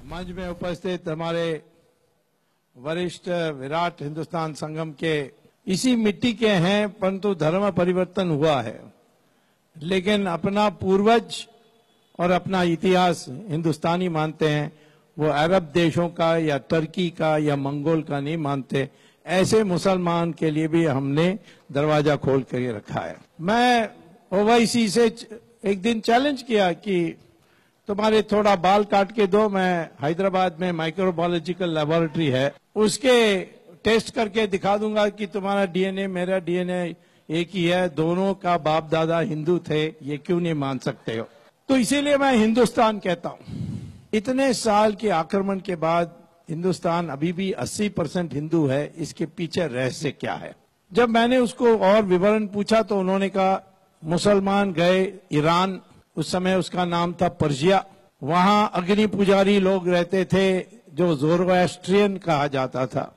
मंच में उपस्थित हमारे वरिष्ठ विराट हिंदुस्तान संगम के इसी मिट्टी के हैं, परंतु धर्म परिवर्तन हुआ है, लेकिन अपना पूर्वज और अपना इतिहास हिंदुस्तानी मानते हैं। वो अरब देशों का या टर्की का या मंगोल का नहीं मानते। ऐसे मुसलमान के लिए भी हमने दरवाजा खोल कर रखा है। मैं ओवैसी से एक दिन चैलेंज किया कि तुम्हारे थोड़ा बाल काट के दो, मैं हैदराबाद में माइक्रोबायोलॉजिकल लेबोरेटरी है, उसके टेस्ट करके दिखा दूंगा कि तुम्हारा डीएनए मेरा डीएनए एक ही है, दोनों का बाप दादा हिंदू थे, ये क्यों नहीं मान सकते हो? तो इसीलिए मैं हिंदुस्तान कहता हूं। इतने साल के आक्रमण के बाद हिंदुस्तान अभी भी 80% हिंदू है। इसके पीछे रहस्य क्या है? जब मैंने उसको और विवरण पूछा तो उन्होंने कहा मुसलमान गए ईरान, उस समय उसका नाम था पर्शिया, वहां अग्नि पुजारी लोग रहते थे जो ज़ोरोएस्ट्रियन कहा जाता था।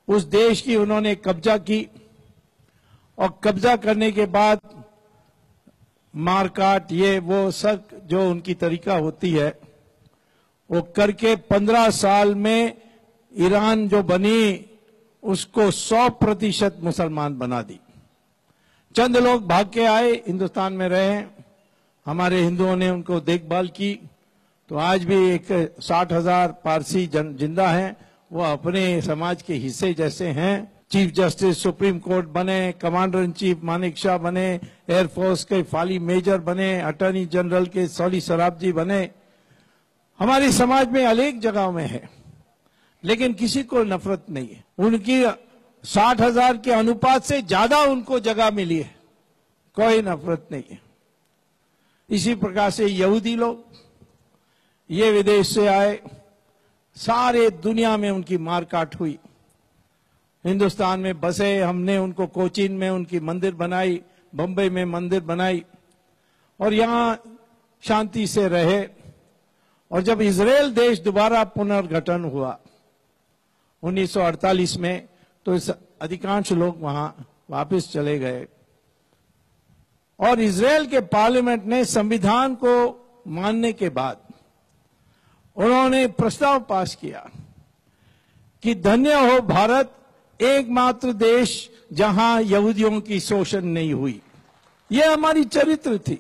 उस देश की उन्होंने कब्जा की और कब्जा करने के बाद मारकाट ये वो सब जो उनकी तरीका होती है वो करके 15 साल में ईरान जो बनी उसको 100% मुसलमान बना दी। चंद लोग भाग के आए, हिंदुस्तान में रहे, हमारे हिंदुओं ने उनको देखभाल की, तो आज भी एक 60,000 पारसी जिंदा हैं। वो अपने समाज के हिस्से जैसे हैं। चीफ जस्टिस सुप्रीम कोर्ट बने, commander in chief Manek Shaw बने, एयरफोर्स के फाली मेजर बने, अटॉर्नी जनरल के सॉली सराबजी बने। हमारे समाज में अनेक जगहों में है, लेकिन किसी को नफरत नहीं है। उनकी 60,000 के अनुपात से ज्यादा उनको जगह मिली है, कोई नफरत नहीं है। इसी प्रकार से यहूदी लोग ये विदेश से आए, सारे दुनिया में उनकी मारकाट हुई, हिंदुस्तान में बसे, हमने उनको कोचीन में उनकी मंदिर बनाई, बंबई में मंदिर बनाई और यहां शांति से रहे। और जब इजराइल देश दोबारा पुनर्गठन हुआ 1948 में, तो अधिकांश लोग वहां वापस चले गए और इजराइल के पार्लियामेंट ने संविधान को मानने के बाद उन्होंने प्रस्ताव पास किया कि धन्य हो भारत, एकमात्र देश जहां यहूदियों की शोषण नहीं हुई। यह हमारी चरित्र थी।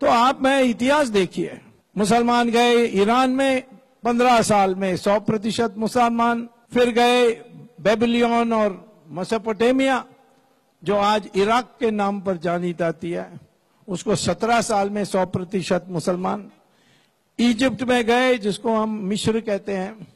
तो आप में इतिहास देखिए, मुसलमान गए ईरान में 15 साल में 100% मुसलमान, फिर गए बेबीलोन और मेसोपोटामिया जो आज इराक के नाम पर जानी जाती है, उसको 17 साल में 100% मुसलमान। इजिप्ट में गए जिसको हम मिस्र कहते हैं,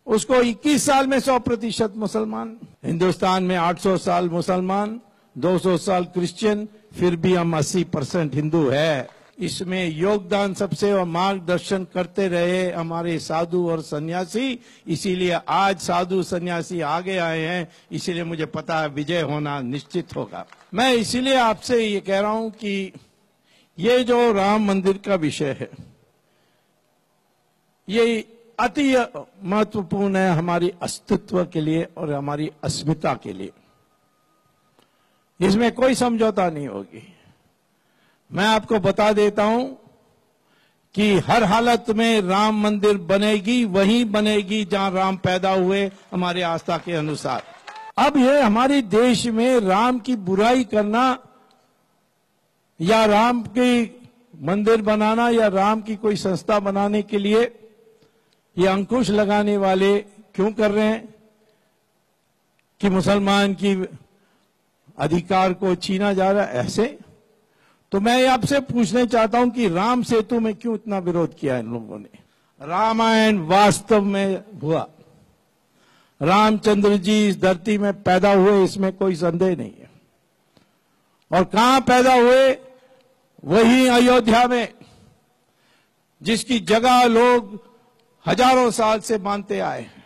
उसको 21 साल में 100% मुसलमान। हिंदुस्तान में 800 साल मुसलमान, 200 साल क्रिश्चियन, फिर भी हम 80% हिंदू है। इसमें योगदान सबसे और मार्गदर्शन करते रहे हमारे साधु और सन्यासी। इसीलिए आज साधु सन्यासी आगे आए हैं, इसीलिए मुझे पता है विजय होना निश्चित होगा। मैं इसीलिए आपसे ये कह रहा हूं कि ये जो राम मंदिर का विषय है, ये अति महत्वपूर्ण है हमारी अस्तित्व के लिए और हमारी अस्मिता के लिए। इसमें कोई समझौता नहीं होगी। मैं आपको बता देता हूं कि हर हालत में राम मंदिर बनेगी, वहीं बनेगी जहां राम पैदा हुए हमारे आस्था के अनुसार। अब ये हमारे देश में राम की बुराई करना या राम की मंदिर बनाना या राम की कोई संस्था बनाने के लिए ये अंकुश लगाने वाले क्यों कर रहे हैं कि मुसलमान की अधिकार को छीना जा रहा है? ऐसे तो मैं आपसे पूछना चाहता हूं कि राम सेतु में क्यों इतना विरोध किया इन लोगों ने? रामायण वास्तव में हुआ, रामचंद्र जी इस धरती में पैदा हुए, इसमें कोई संदेह नहीं है। और कहां पैदा हुए? वही अयोध्या में, जिसकी जगह लोग हजारों साल से मानते आए हैं।